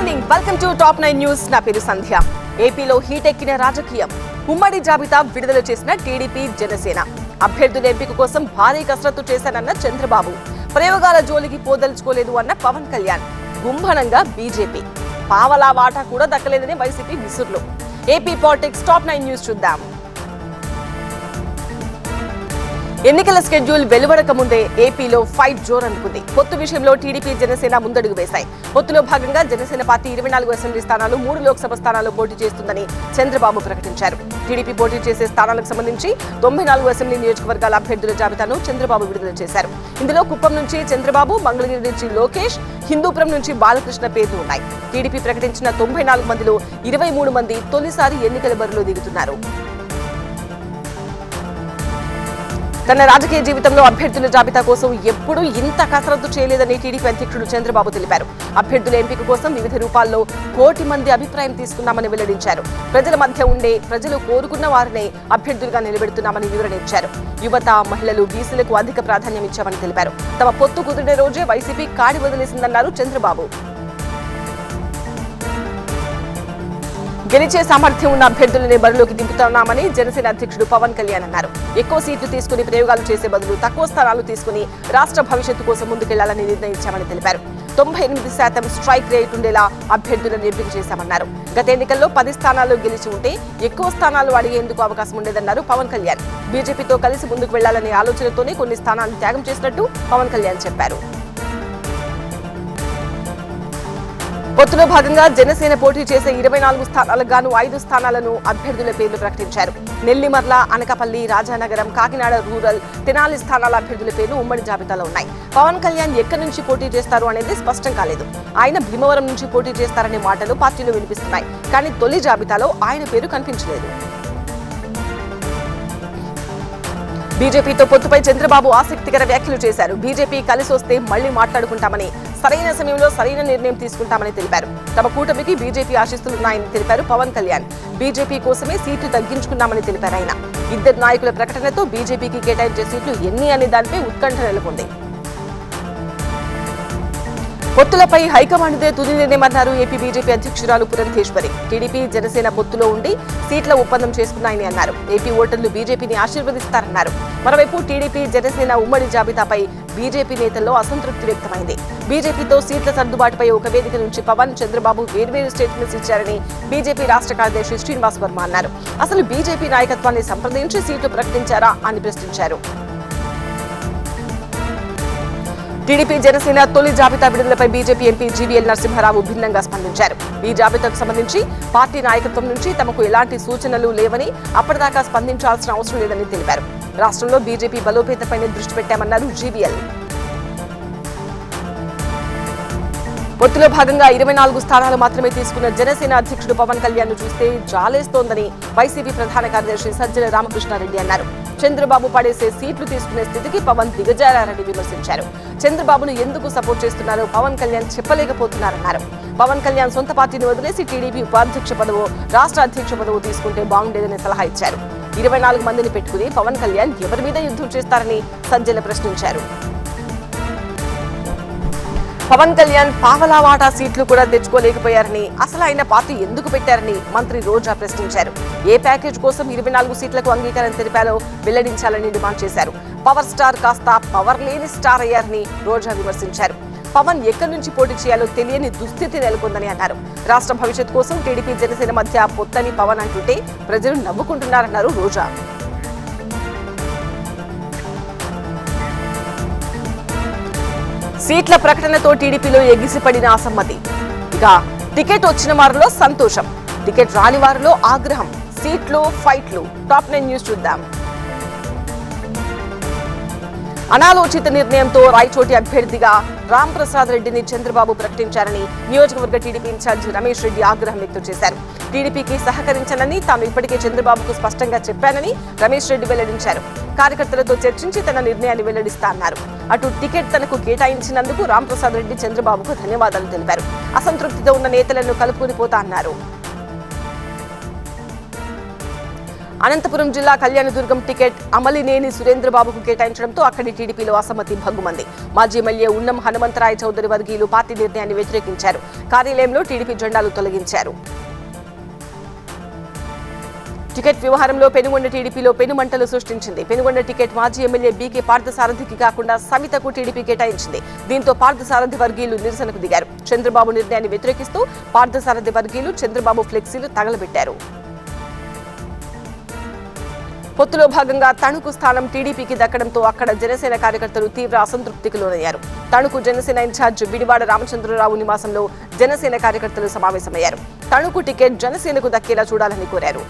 Morning welcome to top 9 news. నా పేరు సంధ్య. ఏపీలో హీట్ ఎక్కిన రాజకీయం. ఉమ్మడి జాబితా విడుదల చేసిన టీడీపీ జనసేన. అభ్యర్థుల ఎంపిక కోసం భారీ కసరత్తు చేశానన్న చంద్రబాబు. ప్రయోగాల జోలికి పోదలుచుకోలేదు అన్న పవన్ కళ్యాణ్. గుంభనంగా బీజేపీ. పావలా వాటా కూడా దక్కలేదని వైసీపీ విసురులు. ఏపీ పాలిటిక్స్ టాప్ 9 న్యూస్ చూద్దాం. ఎన్నికల స్కెడ్యూల్ వెలువడక ముందే ఏపీలో ఫైట్ జోరందుకుంది. పొత్తు విషయంలో టీడీపీ జనసేన ముందడుగు వేశాయి. పొత్తులో భాగంగా జనసేన పార్టీ 24 అసెంబ్లీ స్థానాలు 3 లోక్సభ స్థానాల్లో పోటీ చేస్తుందని చంద్రబాబు ప్రకటించారు. టీడీపీ పోటీ చేసే స్థానాలకు సంబంధించి 94 అసెంబ్లీ నియోజకవర్గాల అభ్యర్థుల జాబితాను చంద్రబాబు విడుదల చేశారు. ఇందులో కుప్పం నుంచి చంద్రబాబు, మంగళగిరి నుంచి లోకేష్, హిందూపురం నుంచి బాలకృష్ణ పేర్లు ఉన్నాయి. టీడీపీ ప్రకటించిన 94 మందిలో 23 మంది తొలిసారి ఎన్నికల బరిలో దిగుతున్నారు. తన రాజకీయ జీవితంలో అభ్యర్థుల జాబితా కోసం ఎప్పుడూ ఇంత కసరత్తు చేయలేదని టీడీపీ అధ్యక్షుడు చంద్రబాబు తెలిపారు. అభ్యర్థుల ఎంపిక కోసం వివిధ రూపాల్లో 1 కోటి మంది అభిప్రాయం తీసుకున్నామని వెల్లడించారు. ప్రజల మధ్య ఉండే, ప్రజలు కోరుకున్న వారినే అభ్యర్థులుగా నిలబెడుతున్నామని వివరణ ఇచ్చారు. యువత, మహిళలు, బీసీలకు అధిక ప్రాధాన్యం ఇచ్చామని తెలిపారు. తమ పొత్తు కుదిరిన రోజే వైసీపీ కాడి వదిలేసిందన్నారు చంద్రబాబు. గెలిచే సామర్థ్యం ఉన్న అభ్యర్థులనే బరిలోకి దింపుతున్నామని జనసేన అధ్యక్షుడు పవన్ కళ్యాణ్ అన్నారు. ఎక్కువ సీట్లు తీసుకుని ప్రయోగాలు చేసే బదులు తక్కువ స్థానాలు తీసుకుని రాష్ట్ర భవిష్యత్తు కోసం ముందుకెళ్లాలని నిర్ణయించామని తెలిపారు. 98% స్ట్రైక్ రేట్ ఉండేలా అభ్యర్థులను ఎంపిక చేశామన్నారు. గత ఎన్నికల్లో 10 స్థానాల్లో గెలిచి ఉంటే ఎక్కువ స్థానాలు అడిగేందుకు అవకాశం ఉండేదన్నారు పవన్ కళ్యాణ్. బీజేపీతో కలిసి ముందుకు వెళ్లాలనే ఆలోచనతోనే కొన్ని స్థానాలను త్యాగం చేసినట్టు పవన్ కళ్యాణ్ చెప్పారు. పొత్తులో భాగంగా జనసేన పోటీ చేసే 24 స్థానాలకు గాను 5 స్థానాలను అభ్యర్థుల పేర్లు ప్రకటించారు. నెల్లిమర్ల, అనకాపల్లి, రాజానగరం, కాకినాడ రూరల్, తెనాలి స్థానాల అభ్యర్థుల పేర్లు ఉమ్మడి జాబితాలో ఉన్నాయి. పవన్ కళ్యాణ్ ఎక్కడి నుంచి పోటీ చేస్తారు అనేది స్పష్టం కాలేదు. ఆయన భీమవరం నుంచి పోటీ చేస్తారనే మాటలు పార్టీలో వినిపిస్తున్నాయి. కానీ తొలి జాబితాలో ఆయన పేరు కనిపించలేదు. బీజేపీతో పొత్తుపై చంద్రబాబు ఆసక్తికర వ్యాఖ్యలు చేశారు. బీజేపీ కలిసి వస్తే మళ్లీ మాట్లాడుకుంటామని, సరైన సమయంలో సరైన నిర్ణయం తీసుకుంటామని తెలిపారు. తమ కూటమికి బీజేపీ ఆశిస్తున్నాయని తెలిపారు పవన్ కళ్యాణ్. బీజేపీ కోసమే సీట్లు తగ్గించుకున్నామని తెలిపారు ఆయన. ఇద్దరు నాయకుల ప్రకటనతో బీజేపీకి కేటాయించే సీట్లు ఎన్ని అనే దానిపై ఉత్కంఠ నెలకొంది. పొత్తులపై హైకమాండ్దే తుది నిర్ణయమన్నారు ఏపీ బీజేపీ అధ్యక్షురాలు పురంధేశ్వరి. టీడీపీ, జనసేన పొత్తులో ఉండి సీట్ల ఒప్పందం చేసుకున్నాయని అన్నారు. ఏపీ ఓటర్లు బీజేపీని ఆశీర్వదిస్తారన్నారు. మరోవైపు టీడీపీ, జనసేన ఉమ్మడి జాబితాపై బీజేపీ నేతల్లో అసంతృప్తి వ్యక్తమైంది. బీజేపీతో సీట్ల సర్దుబాటుపై ఒక వేదిక నుంచి పవన్, చంద్రబాబు వేర్వేరు స్టేట్మెంట్స్ ఇచ్చారని బీజేపీ రాష్ట్ర కార్యదర్శి శ్రీనివాస్ వర్మ అన్నారు. అసలు బీజేపీ నాయకత్వాన్ని సంప్రదించి సీట్లు ప్రకటించారా అని ప్రశ్నించారు. టీడీపీ, జనసేన తొలి జాబితా విడుదలపై బీజేపీ ఎంపీ జీవీఎల్ నరసింహారావు భిన్నంగా స్పందించారు. ఈ జాబితాకు సంబంధించి పార్టీ నాయకత్వం నుంచి తమకు ఎలాంటి సూచనలు లేవని, అప్పటిదాకా స్పందించాల్సిన అవసరం లేదని తెలిపారు. రాష్ట్రంలో బీజేపీ బలోపేతంపైనే దృష్టి పెట్టామన్నారు జీవీఎల్. పొత్తులో భాగంగా 24 స్థానాలు మాత్రమే తీసుకున్న జనసేన అధ్యక్షుడు పవన్ కళ్యాణ్ ను చూస్తే జాలేస్తోందని వైసీపీ ప్రధాన కార్యదర్శి సజ్జల రామకృష్ణారెడ్డి అన్నారు. చంద్రబాబు పడేసే సీట్లు తీసుకునే స్థితికి పవన్ దిగజారని విమర్శించారు. చంద్రబాబును ఎందుకు సపోర్ట్ చేస్తున్నారో పవన్ కళ్యాణ్ చెప్పలేకపోతున్నారన్నారు. పవన్ కళ్యాణ్ సొంత పార్టీని వదిలేసి టీడీపీ ఉపాధ్యక్ష పదవో, రాష్ట్ర అధ్యక్ష పదవో తీసుకుంటే బాగుండేదని సలహా ఇచ్చారు. 24 మందిని పెట్టుకుని పవన్ కళ్యాణ్ ఎవరి మీద యుద్ధం చేస్తారని సజ్జల ప్రశ్నించారు. పవన్ కళ్యాణ్ పావలా వాటా సీట్లు కూడా తెచ్చుకోలేకపోయారని, అసలు ఆయన పార్టీ ఎందుకు పెట్టారని మంత్రి రోజా ప్రశ్నించారు. ఏ ప్యాకేజ్ కోసం 24 సీట్లకు అంగీకారం తెలిపాలో వెల్లడించాలని డిమాండ్ చేశారు. పవర్ స్టార్ కాస్త పవర్ లేని స్టార్ అయ్యారని రోజా విమర్శించారు. పవన్ ఎక్కడి నుంచి పోటీ చేయాలో తెలియని దుస్థితి నెలకొందని అన్నారు. రాష్ట్ర భవిష్యత్ కోసం టీడీపీ, జనసేన మధ్య పొత్తని పవన్ అంటుంటే ప్రజలు నవ్వుకుంటున్నారన్నారు రోజా. సీట్ల ప్రకటనతో టీడీపీలో ఎగిసిపడిన అసమ్మతి. ఇక టికెట్ వచ్చిన వారిలో సంతోషం, టికెట్ రాని వారిలో ఆగ్రహం. సీట్లు, ఫైట్లు. టాప్ 9 న్యూస్ చూద్దాం. అనాలోచిత నిర్ణయంతో రాయచోటి అభ్యర్థిగా రాంప్రసాద్ రెడ్డిని చంద్రబాబు ప్రకటించారని నియోజకవర్గ టీడీపీ ఇన్ఛార్జి రమేష్ రెడ్డి ఆగ్రహం వ్యక్తం చేశారు. టీడీపీకి సహకరించనని తాను ఇప్పటికే చంద్రబాబుకు స్పష్టంగా చెప్పానని రమేష్ రెడ్డి వెల్లడించారు. కార్యకర్తలతో చర్చించి తన నిర్ణయాన్ని వెల్లడిస్తా అన్నారు. అటు టికెట్ తనకు కేటాయించినందుకు రాంప్రసాద్ రెడ్డి చంద్రబాబుకు ధన్యవాదాలు తెలిపారు. అసంతృప్తితో ఉన్న నేతలను కలుపుకొని పోతా అన్నారు. అనంతపురం జిల్లా కళ్యాణదుర్గం టికెట్ అమలినేని సురేంద్రబాబుకు కేటాయించడంతో అక్కడి టీడీపీలో అసమ్మతి భగ్గుమంది. మాజీ ఎమ్మెల్యే ఉన్నం హనుమంతరాయ చౌదరి వర్గీయులు పార్టీ నిర్ణయాన్ని వ్యతిరేకించారు. కార్యాలయంలో టీడీపీ జెండాలు తొలగించారు. టికెట్ వ్యవహారంలో పెనుగొండ టీడీపీలో పెనుమంటలు సృష్టించింది. పెనుగొండ టికెట్ మాజీ ఎమ్మెల్యే బీకే పార్థసారథికి కాకుండా సవితకు టీడీపీ కేటాయించింది. దీంతో పార్థసారథి వర్గీయులు నిరసనకు దిగారు. చంద్రబాబు నిర్ణయాన్ని వ్యతిరేకిస్తూ పార్థసారథి వర్గీయులు చంద్రబాబు ఫ్లెక్సీలు తగలబెట్టారు. పొత్తులో భాగంగా తణుకు స్థానం టీడీపీకి దక్కడంతో అక్కడ జనసేన కార్యకర్తలు తీవ్ర అసంతృప్తికి లోనయ్యారు. తణుకు జనసేన ఇన్ఛార్జ్ బిడివాడ రామచంద్రరావు నివాసంలో జనసేన కార్యకర్తలు సమావేశమయ్యారు. తణుకు టికెట్ జనసేనకు దక్కేలా చూడాలని కోరారు.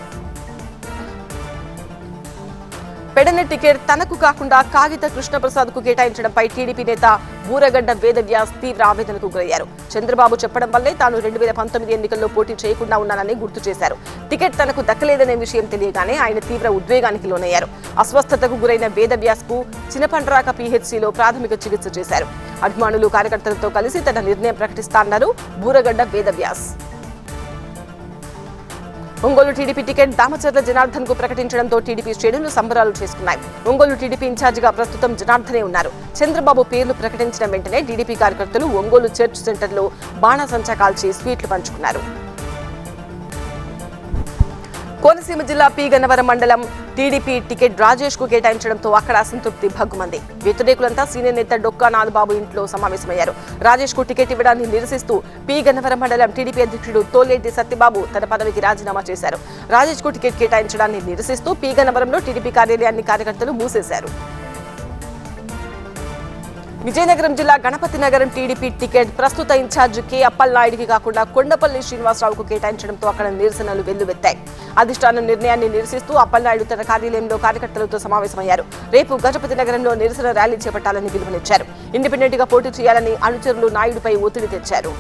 పెడన టికెట్ తనకు కాకుండా కాగిత కృష్ణప్రసాద్ కు కేటాయించడంపై టీడీపీ నేత బూరగడ్డ వేదవ్యాస్ తీవ్ర ఆవేదనకు గురయ్యారు. చంద్రబాబు చెప్పడం వల్లే తాను 2019 ఎన్నికల్లో పోటీ చేయకుండా ఉన్నానని గుర్తు చేశారు. టికెట్ తనకు దక్కలేదనే విషయం తెలియగానే ఆయన తీవ్ర ఉద్వేగానికి లోనయ్యారు. అస్వస్థతకు గురైన వేదవ్యాస్ కు చినపండ్రాక పీహెచ్సీలో ప్రాథమిక చికిత్స చేశారు. అభిమానులు కార్యకర్తలతో కలిసి తన నిర్ణయం ప్రకటిస్తారన్నారు బూరగడ్డ వేదవ్యాస్. ఒంగోలు టీడీపీ టికెట్ దామచర్ల జనార్దన్ కు ప్రకటించడంతో టీడీపీ శ్రేణులు సంబరాలు చేసుకున్నాయి. ఒంగోలు టీడీపీ ఇన్ఛార్జిగా ప్రస్తుతం జనార్దనే ఉన్నారు. చంద్రబాబు పేర్లు ప్రకటించిన వెంటనే టీడీపీ కార్యకర్తలు ఒంగోలు చర్చ్ సెంటర్లో బాణాసంచా కాల్చి స్వీట్లు పంచుకున్నారు. కోనసీమ జిల్లా పి గన్నవరం మండలం టీడీపీ టికెట్ రాజేష్ కు కేటాయించడంతో అక్కడ అసంతృప్తి భగ్గుమంది. వ్యతిరేకులంతా సీనియర్ నేత డొక్కా నాథబాబు ఇంట్లో సమావేశమయ్యారు. రాజేష్ కు టికెట్ ఇవ్వడాన్ని నిరసిస్తూ పి గన్నవరం మండలం టీడీపీ అధ్యక్షుడు తోలేటి సత్యబాబు తన పదవికి రాజీనామా చేశారు. రాజేష్ కు టికెట్ కేటాయించడాన్ని నిరసిస్తూ పి గన్నవరంలో టీడీపీ కార్యాలయాన్ని కార్యకర్తలు మూసేశారు. విజయనగరం జిల్లా గణపతి నగరం టీడీపీ టికెట్ ప్రస్తుత ఇన్ఛార్జ్ కె అప్పలనాయుడికి కాకుండా కొండపల్లి శ్రీనివాసరావుకు కేటాయించడంతో అక్కడ నిరసనలు వెల్లువెత్తాయి. అధిష్టానం నిర్ణయాన్ని నిరసిస్తూ అప్పలనాయుడు తన కార్యాలయంలో కార్యకర్తలతో సమావేశమయ్యారు. రేపు గజపతి నగరంలో నిరసన ర్యాలీ చేపట్టాలని పిలుపునిచ్చారు. ఇండిపెండెంట్ గా పోటీ చేయాలని అనుచరులు నాయుడుపై ఒత్తిడి తెచ్చారు.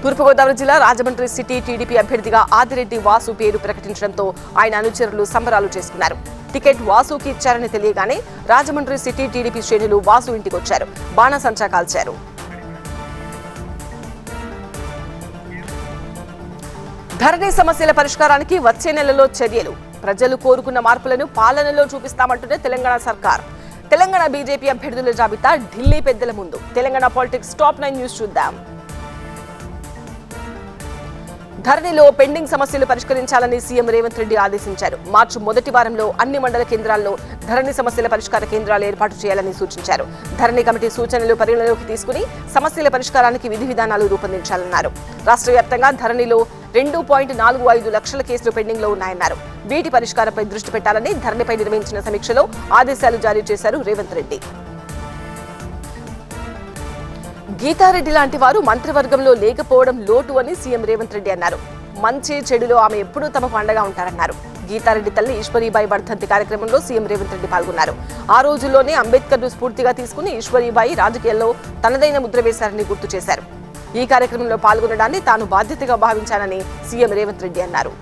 తూర్పుగోదావరి జిల్లా రాజమండ్రి సిటీ టీడీపీ అభ్యర్థిగా ఆదిరెడ్డి వాసు పేరు ప్రకటించడంతో ఆయన అనుచరులు సంబరాలు చేసుకున్నారు. టికెట్ వాసుకి ఇచ్చారని తెలియగానే రాజమండ్రి సిటీ టీడీపీ శ్రేణులు వాసు ఇంటికి వచ్చారు. బాణాసంచా కాల్చారు. ధరణి సమస్యల పరిష్కారానికి వచ్చే నెలలో చర్యలు. ప్రజలు కోరుకున్న మార్పులను పాలనలో చూపిస్తామంటున్న తెలంగాణ సర్కార్. తెలంగాణ బీజేపీ అభ్యర్థుల జాబితా ఢిల్లీ పెద్దల ముందు. తెలంగాణ పాలిటిక్స్ టాప్ 9 న్యూస్ చూద్దాం. ధరణిలో పెండింగ్ సమస్యలు పరిష్కరించాలని సీఎం రేవంత్ రెడ్డి ఆదేశించారు. మార్చి మొదటి వారంలో అన్ని మండల కేంద్రాల్లో ధరణి సమస్యల పరిష్కార కేంద్రాలు ఏర్పాటు చేయాలని సూచించారు. ధరణి కమిటీ సూచనలు పరిగణలోకి తీసుకుని సమస్యల పరిష్కారానికి విధి విధానాలు రూపొందించాలన్నారు. రాష్ట్ర వ్యాప్తంగా ధరణిలో 2.45 లక్షల కేసులు పెండింగ్ లో ఉన్నాయన్నారు. వీటి పరిష్కారంపై దృష్టి పెట్టాలని ధరణిపై నిర్వహించిన సమీక్షలో ఆదేశాలు జారీ చేశారు రేవంత్ రెడ్డి. గీతారెడ్డి లాంటి వారు మంత్రివర్గంలో లేకపోవడం లోటు అని సీఎం రేవంత్ రెడ్డి అన్నారు. మంచి చెడులో ఆమె ఎప్పుడూ తమకు అండగా ఉంటారన్నారు. గీతారెడ్డి తల్లి ఈశ్వరీబాయి వర్ధంతి కార్యక్రమంలో సీఎం రేవంత్ రెడ్డి పాల్గొన్నారు. ఆ రోజుల్లోనే అంబేద్కర్ ను స్ఫూర్తిగా తీసుకుని ఈశ్వరీబాయి రాజకీయాల్లో తనదైన ముద్ర వేశారని గుర్తు చేశారు. ఈ కార్యక్రమంలో పాల్గొనడాన్ని తాను బాధ్యతగా భావించానని సీఎం రేవంత్ రెడ్డి అన్నారు.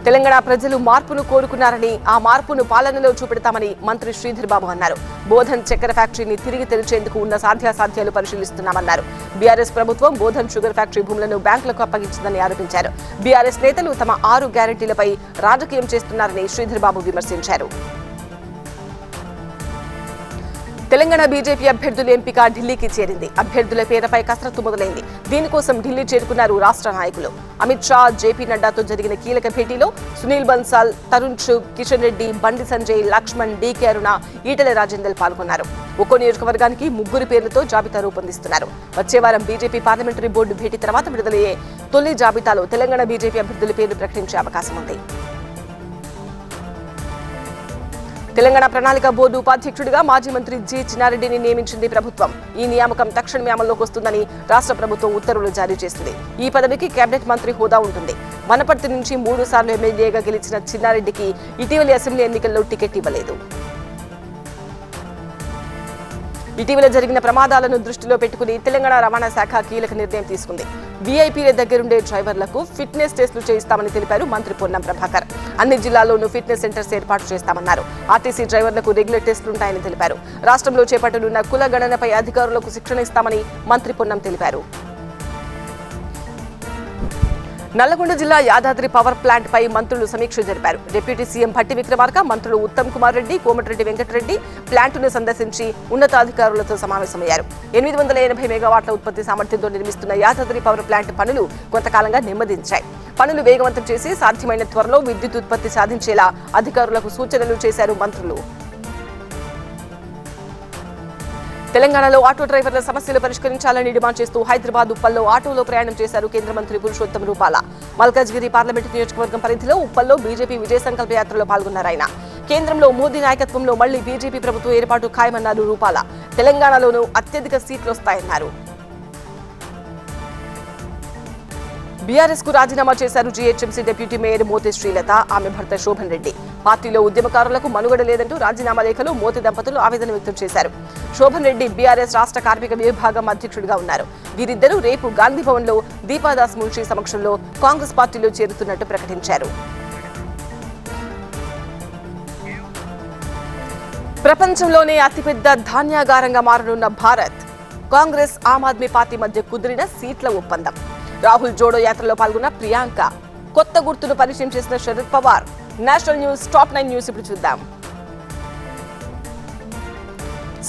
తెలంగాణ ప్రజలు మార్పును కోరుకున్నారని ఆ మార్పును పాలనలో చూపెడతామని మంత్రి శ్రీధర్ బాబు అన్నారు. బోధన్ చక్కెర ఫ్యాక్టరీని తిరిగి తెరిచేందుకు ఉన్న సాధ్యాసాధ్యాలు పరిశీలిస్తున్నామన్నారు. బీఆర్ఎస్ ప్రభుత్వం బోధన్ షుగర్ ఫ్యాక్టరీ భూములను బ్యాంకులకు అప్పగించిందని ఆరోపించారు. బీఆర్ఎస్ నేతలు తమ 6 గ్యారెంటీలపై రాజకీయం చేస్తున్నారని శ్రీధర్ బాబు విమర్శించారు. తెలంగాణ బీజేపీ అభ్యర్థుల ఎంపిక ఢిల్లీకి చేరింది. అభ్యర్థుల పేరుపై కసరత్తు మొదలైంది. దీనికోసం ఢిల్లీ చేరుకున్నారు రాష్ట్ర నాయకులు. అమిత్ షా, జేపీ నడ్డాతో జరిగిన కీలక భేటీలో సునీల్ బన్సాల్, తరుణ్ చుగ్, కిషన్ రెడ్డి, బండి సంజయ్, లక్ష్మణ్, డీకే అరుణ, ఈటెల రాజేందర్ పాల్గొన్నారు. ఒక్కో నియోజకవర్గానికి 3 పేర్లతో జాబితా రూపొందిస్తున్నారు. వచ్చే వారం బీజేపీ పార్లమెంటరీ బోర్డు భేటీ తర్వాత విడుదలయ్యే తొలి జాబితాలో తెలంగాణ బీజేపీ అభ్యర్థుల పేర్లు ప్రకటించే అవకాశం ఉంది. తెలంగాణ ప్రణాళిక బోర్డు ఉపాధ్యక్షుడిగా మాజీ మంత్రి జి చిన్నారెడ్డిని నియమించింది ప్రభుత్వం. ఈ నియామకం తక్షణమే అమల్లోకి వస్తుందని రాష్ట్ర ప్రభుత్వం ఉత్తర్వులు జారీ చేసింది. ఈ పదవికి కేబినెట్ మంత్రి హోదా ఉంటుంది. వనపర్తి నుంచి 3 సార్లు ఎమ్మెల్యేగా గెలిచిన చిన్నారెడ్డికి ఇటీవలి అసెంబ్లీ ఎన్నికల్లో టికెట్ ఇవ్వలేదు. ఇటీవల జరిగిన ప్రమాదాలను దృష్టిలో పెట్టుకుని తెలంగాణ రవాణా శాఖ కీలక నిర్ణయం తీసుకుంది. వీఐపీల దగ్గరుండే డ్రైవర్లకు ఫిట్నెస్ టెస్టులు చేయిస్తామని తెలిపారు మంత్రి పొన్నం ప్రభాకర్. అన్ని జిల్లాల్లోనూ ఫిట్నెస్ సెంటర్స్ ఏర్పాటు చేస్తామన్నారు. ఆర్టీసీ డ్రైవర్లకు రెగ్యులర్ టెస్టులుంటాయని తెలిపారు. రాష్ట్రంలో చేపట్టనున్న కుల గణనపై అధికారులకు శిక్షణ ఇస్తామని మంత్రి పొన్నం తెలిపారు. నల్లగొండ జిల్లా యాదాద్రి పవర్ ప్లాంట్ పై మంత్రులు సమీక్ష జరిపారు. డిప్యూటీ సీఎం భట్టి విక్రమార్క, మంత్రులు ఉత్తమ్ కుమార్ రెడ్డి, కోమటిరెడ్డి వెంకటరెడ్డి ప్లాంటును సందర్శించి ఉన్నతాధికారులతో సమావేశమయ్యారు. 880 మెగావాట్ల ఉత్పత్తి సామర్థ్యంతో నిర్మిస్తున్న యాదాద్రి పవర్ ప్లాంట్ పనులు కొంతకాలంగా నెమ్మదించాయి. పనులు వేగవంతం చేసి సాధ్యమైన త్వరలో విద్యుత్ ఉత్పత్తి సాధించేలా అధికారులకు సూచనలు చేశారు మంత్రులు. తెలంగాణలో ఆటో డ్రైవర్ల సమస్యలు పరిష్కరించాలని డిమాండ్ చేస్తూ హైదరాబాద్ ఉప్పల్లో ఆటోలో ప్రయాణం చేశారు కేంద్ర మంత్రి పురుషోత్తమ్ రూపాల. మల్కాజ్గిరి పార్లమెంటు నియోజకవర్గం పరిధిలో ఉప్పల్లో బీజేపీ విజయ సంకల్ప యాత్రలో పాల్గొన్నారు ఆయన. కేంద్రంలో మోదీ నాయకత్వంలో మళ్లీ బీజేపీ ప్రభుత్వం ఏర్పాటు ఖాయమన్నారు రూపాల. తెలంగాణలోనూ అత్యధిక సీట్లొస్తాయన్నారు. బీఆర్ఎస్ కు రాజీనామా చేశారు GHMC deputy mayor Moti Srilatha, ఆమె భర్త శోభన్ రెడ్డి. పార్టీలో ఉద్యమకారులకు మనుగడ లేదంటూ రాజీనామా లేఖలో మోతి దంపతులు ఆవేదన వ్యక్తం చేశారు. శోభన్ రెడ్డి బీఆర్ఎస్ రాష్ట్ర కార్మిక విభాగం అధ్యక్షుడిగా ఉన్నారు. వీరిద్దరూ రేపు గాంధీభవన్ లో దీపాదాస్ మున్షి సమక్షంలో కాంగ్రెస్ పార్టీలో చేరుతున్నట్టు ప్రకటించారు. ప్రపంచంలోనే అతిపెద్ద ధాన్యాగారంగా మారనున్న భారత్, కాంగ్రెస్ ఆమ్ ఆద్మీ పార్టీ మధ్య కుదిరిన సీట్ల ఒప్పందం. రాహుల్ జోడో యాత్రలో పాల్గొన్న ప్రియాంక, కొత్త గుర్తును పరిచయం చేసిన Sharad Pawar. National news top 9 news ఇప్పుడు చూద్దాం.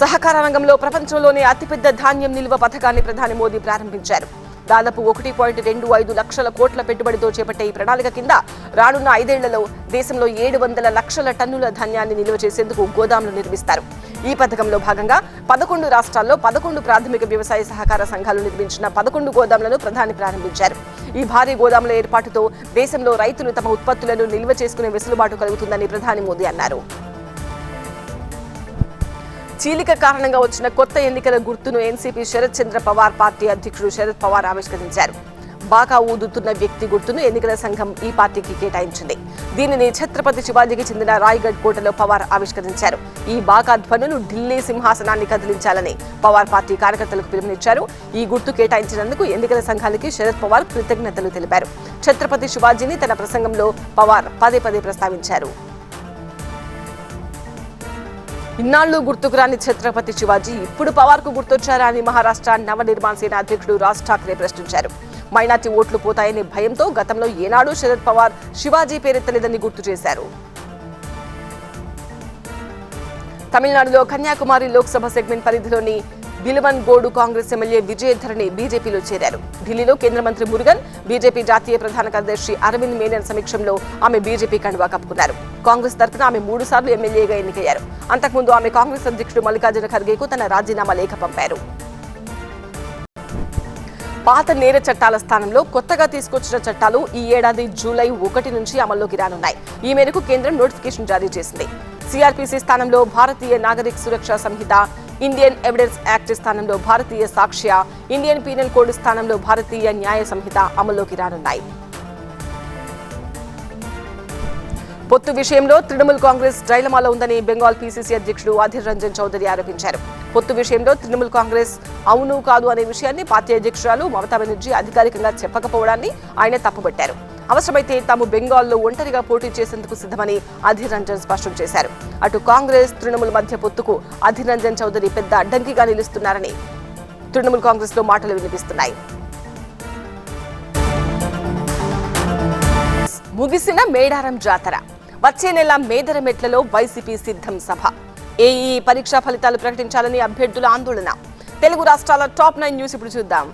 సహకార రంగంలో ప్రపంచంలోనే అతిపెద్ద ధాన్యం నిల్వ పథకాన్ని ప్రధాని మోదీ ప్రారంభించారు. దాదాపు 1.25 లక్షల కోట్ల పెట్టుబడితో చేపట్టే ఈ ప్రణాళిక కింద రానున్న 5 ఏళ్లలో దేశంలో 700 లక్షల టన్నుల ధాన్యాన్ని నిల్వ చేసేందుకు గోదాంలు నిర్మిస్తారు. ఈ పథకంలో భాగంగా 11 రాష్ట్రాల్లో 11 ప్రాథమిక వ్యవసాయ సహకార సంఘాలు నిర్మించిన 11 గోదాంలను ప్రధాని ప్రారంభించారు. ఈ భారీ గోదాముల ఏర్పాటుతో దేశంలో రైతులు తమ ఉత్పత్తులను నిల్వ చేసుకునే వెసులుబాటు కలుగుతుందని ప్రధాని మోదీ అన్నారు. చీలిక కారణంగా వచ్చిన కొత్త ఎన్నికల గుర్తును ఎన్సీపీ శరద్ చంద్ర పవార్ పార్టీ అధ్యక్షుడు శరద్ పవార్ ఆవిష్కరించారు. బాకా ఊదుతున్న వ్యక్తి గుర్తును ఎన్నికల సంఘం ఈ పార్టీకి కేటాయించింది. దీనిని ఛత్రపతి శివాజీకి చెందిన రాయ్గఢ్ కోటలో పవార్ ఆవిష్కరించారు. ఈ బాకా ధ్వనులు ఢిల్లీ సింహాసనాన్ని కదిలించాలని పవార్ పార్టీ కార్యకర్తలకు పిలుపునిచ్చారు. ఈ గుర్తు కేటాయించినందుకు ఎన్నికల సంఘానికి శరద్ పవార్ కృతజ్ఞతలు తెలిపారు. ఛత్రపతి శివాజీని తన ప్రసంగంలో పవార్ పదే ప్రస్తావించారు. ఇన్నాళ్లు గుర్తుకు రాని ఛత్రపతి శివాజీ ఇప్పుడు పవార్ కు గుర్తొచ్చారా అని మహారాష్ట్ర నవనిర్మాణ సేన అధ్యక్షుడు రాజ్ ఠాక్రే ప్రశ్నించారు. మైనార్టీ ఓట్లు పోతాయనే భయంతో గతంలో ఏనాడూ శరద్ పవార్ శివాజీ పేరెత్తలేదని గుర్తు చేశారు. తమిళనాడులో కన్యాకుమారి లోక్సభ సెగ్మెంట్ పరిధిలోని బిలవన్ గోడు కాంగ్రెస్ ఎమ్మెల్యే విజయధరణి బీజేపీలో చేరారు. ఢిల్లీలో కేంద్ర మంత్రి మురుగన్, బీజేపీ జాతీయ ప్రధాన కార్యదర్శి అరవింద్ మేనన్ సమక్షంలో ఆమె బీజేపీ కండువా కప్పుకున్నారు. కాంగ్రెస్ తరఫున ఆమె 3 సార్లు ఎమ్మెల్యేగా ఎన్నికయ్యారు. అంతకుముందు ఆమె కాంగ్రెస్ అధ్యక్షుడు మల్లికార్జున ఖర్గేకు తన రాజీనామా లేఖ పంపారు. పాత నేర చట్టాల స్థానంలో కొత్తగా తీసుకొచ్చిన చట్టాలు ఈ ఏడాది జూలై 1 నుంచి అమల్లోకి రానున్నాయి. ఈ మేరకు కేంద్రం నోటిఫికేషన్ జారీ చేసింది. సిఆర్పీసీ స్థానంలో భారతీయ నాగరిక సురక్షా సంహిత, ఇండియన్ ఎవిడెన్స్ యాక్ట్ స్థానంలో భారతీయ సాక్ష్య, ఇండియన్ పీనల్ కోడ్ స్థానంలో భారతీయ న్యాయ సంహిత అమల్లోకి రానున్నాయి. పొత్తు విషయంలో తృణమూల్ కాంగ్రెస్ డైలమాలో ఉందని బెంగాల్ పీసీసీ అధ్యక్షుడు అధీర్ రంజన్ చౌదరి ఆరోపించారు. పొత్తు విషయంలో తృణమూల్ కాంగ్రెస్ అవును కాదు అనే విషయాన్ని పార్టీ అధ్యక్షురాలు మమతా బెనర్జీ అధికారికంగా చెప్పకపోవడాన్ని ఆయన తప్పుబట్టారు. అవసరమైతే తాము బెంగాల్లో ఒంటరిగా పోటీ చేసేందుకు సిద్ధమని అధీర్ రంజన్ స్పష్టం చేశారు. అటు కాంగ్రెస్ తృణమూల్ మధ్య పొత్తుకు అధీర్ రంజన్ చౌదరి పెద్ద అడ్డంకిగా నిలుస్తున్నారని తృణమూల్ కాంగ్రెస్ లో మాటలు వినిపిస్తున్నాయి. ముగిసిన మేడారం జాతర, వచ్చే నెల మేదరమెట్లలో వైసీపీ సిద్ధం సభ. ఏఈ పరీక్షా ఫలితాలు ప్రకటించాలని అభ్యర్థుల ఆందోళన. తెలుగు రాష్ట్రాల టాప్ 9 న్యూస్ ఇప్పుడు చూద్దాం.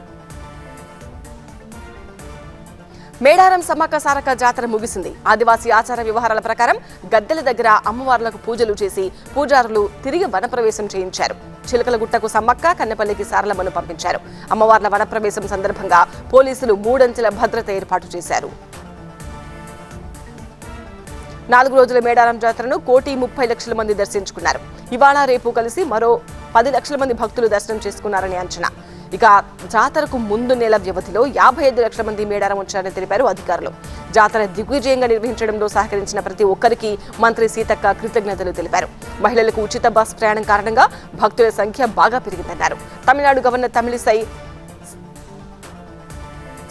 మేడారం సమ్మక్క సారక్క జాతర ముగిసింది. ఆదివాసీ ఆచార వ్యవహారాల ప్రకారం గద్దెల దగ్గర అమ్మవార్లకు పూజలు చేసి పూజారులు తిరిగి వనప్రవేశం చేయించారు. చిలకలగుట్టకు సమ్మక్క, కన్నెపల్లికి సారలమ్మను పంపించారు. అమ్మవార్ల వనప్రవేశం సందర్భంగా పోలీసులు 3 అంచెల భద్రత ఏర్పాటు చేశారు. 4 రోజుల మేడారం జాతరను 1,30,00,000 మంది దర్శించుకున్నారు. ఇవాళ రేపు కలిసి మరో 10 లక్షల మంది భక్తులు దర్శనం చేసుకున్నారని అంచనా. ఇక జాతరకు ముందు నెల వ్యవధిలో 55 లక్షల మంది మేడారం వచ్చారని తెలిపారు అధికారులు. జాతర దిగ్విజయంగా నిర్వహించడంలో సహకరించిన ప్రతి ఒక్కరికి మంత్రి సీతక్క కృతజ్ఞతలు తెలిపారు. మహిళలకు ఉచిత బస్ ప్రయాణం కారణంగా భక్తుల సంఖ్య బాగా పెరిగిందన్నారు. తమిళనాడు గవర్నర్ తమిళిసై,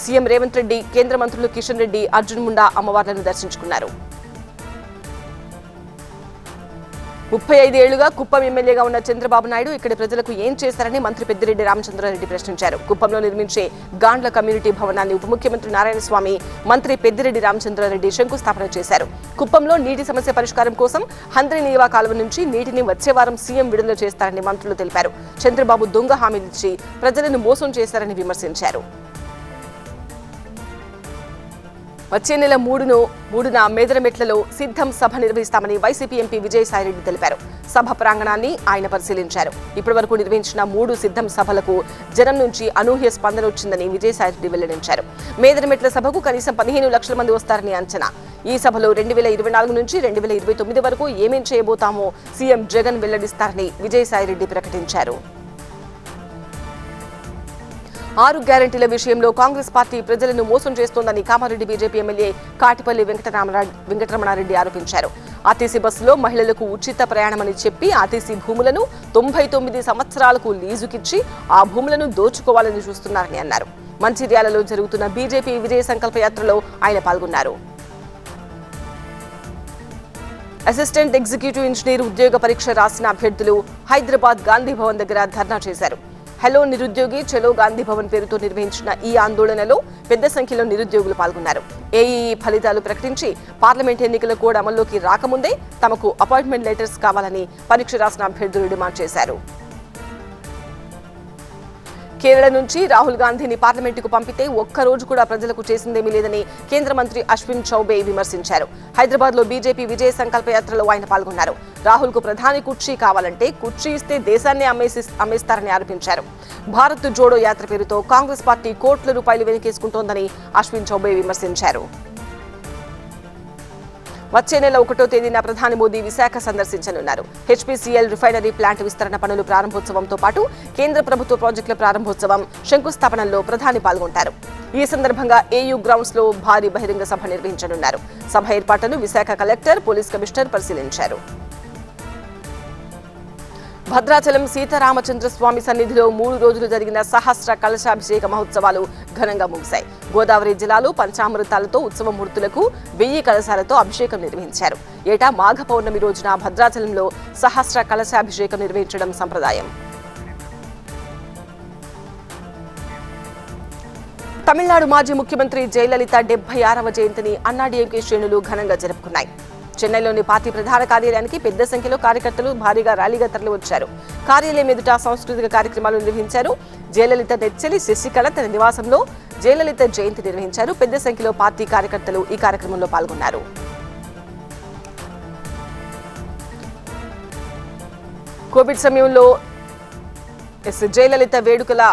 సీఎం రేవంత్ రెడ్డి, కేంద్ర మంత్రులు కిషన్ రెడ్డి, అర్జున్ ముండా అమ్మవార్లను దర్శించుకున్నారు. 35 ఏళ్లుగా కుప్పం ఎమ్మెల్యేగా ఉన్న చంద్రబాబు నాయుడు ఇక్కడి ప్రజలకు ఏం చేశారని మంత్రి పెద్దిరెడ్డి రామచంద్రారెడ్డి ప్రశ్నించారు. కుప్పంలో నిర్మించే గాండ్ల కమ్యూనిటీ భవనాన్ని ఉప ముఖ్యమంత్రి నారాయణస్వామి, మంత్రి పెద్దిరెడ్డి రామచంద్రారెడ్డి శంకుస్థాపన చేశారు. కుప్పంలో నీటి సమస్య పరిష్కారం కోసం హంద్రీనీవా కాలువ నుంచి నీటిని వచ్చే వారం సీఎం విడుదల చేస్తారని మంత్రులు తెలిపారు. చంద్రబాబు దొంగ హామీలిచ్చి ప్రజలను మోసం చేశారని విమర్శించారు. వచ్చే నెల 3న మేదరమెట్లలో సిద్ధం సభ నిర్వహిస్తామని వైసీపీ ఎంపీ విజయసాయిరెడ్డి తెలిపారు. సభ ప్రాంగణాన్ని ఆయన పరిశీలించారు. ఇప్పటివరకు నిర్వహించిన 3 సిద్ధం సభలకు జనం నుంచి అనూహ్య స్పందన వచ్చిందని విజయసాయిరెడ్డి వెల్లడించారు. మేదరమెట్ల సభకు కనీసం 15 లక్షల మంది వస్తారని అంచనా. ఈ సభలో 2024 నుంచి 2029 వరకు ఏమేం చేయబోతామో సీఎం జగన్ వెల్లడిస్తారని విజయసాయిరెడ్డి ప్రకటించారు. 6 గ్యారెంటీల విషయంలో కాంగ్రెస్ పార్టీ ప్రజలను మోసం చేస్తోందని కామారెడ్డి బీజేపీ ఎమ్మెల్యే కాటిపల్లి వెంకటరమణారెడ్డి ఆరోపించారు. ఆర్టీసీ బస్సులో మహిళలకు ఉచిత ప్రయాణమని చెప్పి ఆర్టీసీ భూములను 99 సంవత్సరాలకు లీజుకిచ్చి ఆ భూములను దోచుకోవాలని చూస్తున్నారని అన్నారు. మంచిర్యాలలో జరుగుతున్న బీజేపీ విజయ సంకల్ప యాత్రలో ఆయన పాల్గొన్నారు. అసిస్టెంట్ ఎగ్జిక్యూటివ్ ఇంజనీర్ ఉద్యోగ పరీక్ష రాసిన అభ్యర్థులు హైదరాబాద్ గాంధీ భవన్ దగ్గర ధర్నా చేశారు. హలో నిరుద్యోగి చలో గాంధీ భవన్ పేరుతో నిర్వహించిన ఈ ఆందోళనలో పెద్ద సంఖ్యలో నిరుద్యోగులు పాల్గొన్నారు. ఏఈఈ ఫలితాలు ప్రకటించి పార్లమెంట్ ఎన్నికల కోడ్ అమల్లోకి రాకముందే తమకు అపాయింట్మెంట్ లెటర్స్ కావాలని పరీక్ష రాసిన అభ్యర్థులు డిమాండ్ చేశారు. కేరళ నుంచి రాహుల్ గాంధీని పార్లమెంటుకు పంపితే ఒక్కరోజు కూడా ప్రజలకు చేసిందేమీ లేదని కేంద్ర మంత్రి అశ్విన్ చౌబే విమర్శించారు. హైదరాబాద్ లో బీజేపీ విజయ సంకల్ప యాత్రలో ఆయన పాల్గొన్నారు. రాహుల్ కు ప్రధాని కుర్చీ కావాలంటే కుర్చీ ఇస్తే దేశాన్ని అమ్మేస్తారని ఆరోపించారు. భారత్ జోడో యాత్ర పేరుతో కాంగ్రెస్ పార్టీ కోట్ల రూపాయలు వెనకేసుకుంటోందని అశ్విన్ చౌబే విమర్శించారు. వచ్చే నెల 1వ తేదీన ప్రధాని మోదీ విశాఖ సందర్శించనున్నారు. హెచ్పీసీఎల్ రిఫైనరీ ప్లాంట్ విస్తరణ పనులు ప్రారంభోత్సవంతో పాటు కేంద్ర ప్రభుత్వ ప్రాజెక్టుల ప్రారంభోత్సవం, శంకుస్థాపనలో ప్రధాని పాల్గొంటారు. ఈ సందర్భంగా ఏయూ గ్రౌండ్స్ లో భారీ బహిరంగ సభ నిర్వహించనున్నారు. సభ ఏర్పాట్లను విశాఖ కలెక్టర్, పోలీస్ కమిషనర్ పరిశీలించారు. భద్రాచలం సీతారామచంద్ర స్వామి సన్నిధిలో 3 రోజులు జరిగిన సహస్ర కలశాభిషేక మహోత్సవాలు ఘనంగా ముగిశాయి. గోదావరి జిల్లాలో పంచామృతాలతో ఉత్సవ మూర్తులకు 1000 కలశాలతో అభిషేకం నిర్వహించారు. ఏటా మాఘ పౌర్ణమి రోజున భద్రాచలంలో సహస్ర కలశాభిషేకం నిర్వహించడం సంప్రదాయం. తమిళనాడు మాజీ ముఖ్యమంత్రి జయలలిత 76వ జయంతిని అన్నాడీఎంకే శ్రేణులు ఘనంగా జరుపుకున్నాయి. చెన్నైలోని పార్టీ ప్రధాన కార్యాలయానికి పెద్ద సంఖ్యలో కార్యకర్తలు భారీగా ర్యాలీగా తరలివచ్చారు. కార్యాలయం ఎదుట సాంస్కృతిక కార్యక్రమాలు నిర్వహించారు. జయలలిత నెచ్చెలి శశికళ తన నివాసంలో జయలలిత జయంతి నిర్వహించారు. పెద్ద సంఖ్యలో పార్టీ కార్యకర్తలు ఈ కార్యక్రమంలో పాల్గొన్నారు. కోవిడ్ సమయంలో జయలలిత వేడుకల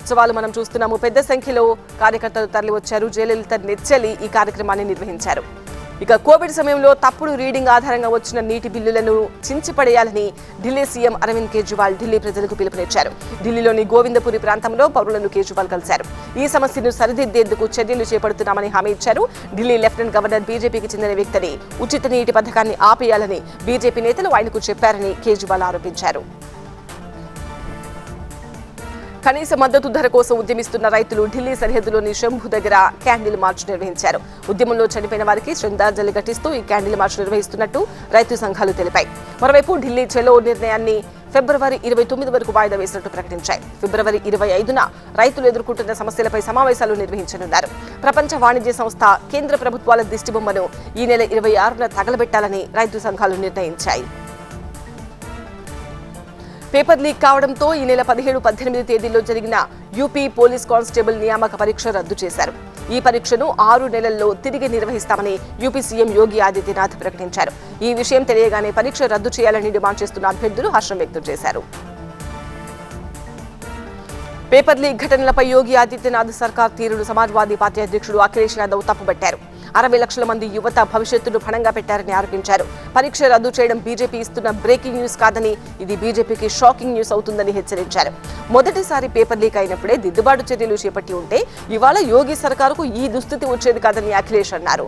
ఉత్సవాలు మనం చూస్తున్నాము. పెద్ద సంఖ్యలో కార్యకర్తలు తరలివచ్చారు. జయలలిత నెచ్చెలి ఈ కార్యక్రమాన్ని నిర్వహించారు. ఇక కోవిడ్ సమయంలో తప్పుడు రీడింగ్ ఆధారంగా వచ్చిన నీటి బిల్లులను చించిపడేయాలని ఢిల్లీ సీఎం అరవింద్ కేజ్రీవాల్ ఢిల్లీ ప్రజలకు పిలుపునిచ్చారు. ఢిల్లీలోని గోవిందపురి ప్రాంతంలో పౌరులను కేజ్రీవాల్ కలిశారు. ఈ సమస్యను సరిదిద్దేందుకు చర్యలు చేపడుతున్నామని హామీ ఇచ్చారు. ఢిల్లీ లెఫ్టినెంట్ గవర్నర్ బీజేపీకి చెందిన వ్యక్తిని ఉచిత నీటి పథకాన్ని ఆపేయాలని బీజేపీ నేతలు ఆయనకు చెప్పారని కేజ్రీవాల్ ఆరోపించారు. కనీస మద్దతు ధర కోసం ఉద్యమిస్తున్న రైతులు ఢిల్లీ సరిహద్దులోని శంభు దగ్గర క్యాండిల్ మార్చ్ నిర్వహించారు. ఉద్యమంలో చనిపోయిన వారికి శ్రద్ధాంజలి ఘటిస్తూ ఈ క్యాండిల్ మార్చ్ నిర్వహిస్తున్నట్టు రైతు సంఘాలు తెలిపాయి. మరోవైపు ఢిల్లీ చలో నిర్ణయాన్ని ఫిబ్రవరి 29 వరకు వాయిదా వేసినట్టు ప్రకటించాయి. ఫిబ్రవరి 25న రైతులు ఎదుర్కొంటున్న సమస్యలపై సమావేశాలు నిర్వహించనున్నారు. ప్రపంచ వాణిజ్య సంస్థ కేంద్ర ప్రభుత్వాల దిష్టిబొమ్మను ఈ నెల 26న తగలబెట్టాలని రైతు సంఘాలు నిర్ణయించాయి. పేపర్ లీక్ కావడంతో ఈ నెల 17, 18 తేదీల్లో జరిగిన యూపీ పోలీస్ కానిస్టేబుల్ నియామక పరీక్ష రద్దు చేశారు. ఈ పరీక్షను 6 నెలల్లో తిరిగి నిర్వహిస్తామని యూపీ సీఎం యోగి ఆదిత్యనాథ్ ప్రకటించారు. ఈ విషయం తెలియగానే పరీక్ష రద్దు చేయాలని డిమాండ్ చేస్తున్న అభ్యర్థులు హర్షం వ్యక్తం చేశారు. పేపర్ లీక్ ఘటనలపై యోగి ఆదిత్యనాథ్ సర్కార్ తీరును సమాజ్వాదీ పార్టీ అధ్యక్షుడు అఖిలేష్ యాదవ్ తప్పుబట్టారు. 60 లక్షల మంది యువత భవిష్యత్తును పణంగా పెట్టారని ఆరోపించారు. పరీక్ష రద్దు చేయడం బీజేపీ ఇస్తున్న బ్రేకింగ్ న్యూస్ కాదని, ఇది బీజేపీకి షాకింగ్ న్యూస్ అవుతుందని హెచ్చరించారు. మొదటిసారి పేపర్ లీక్ అయినప్పుడే దిద్దుబాటు చర్యలు చేపట్టి ఉంటే ఇవాళ యోగి సర్కారుకు ఈ దుస్థితి వచ్చేది కాదని అఖిలేష్ అన్నారు.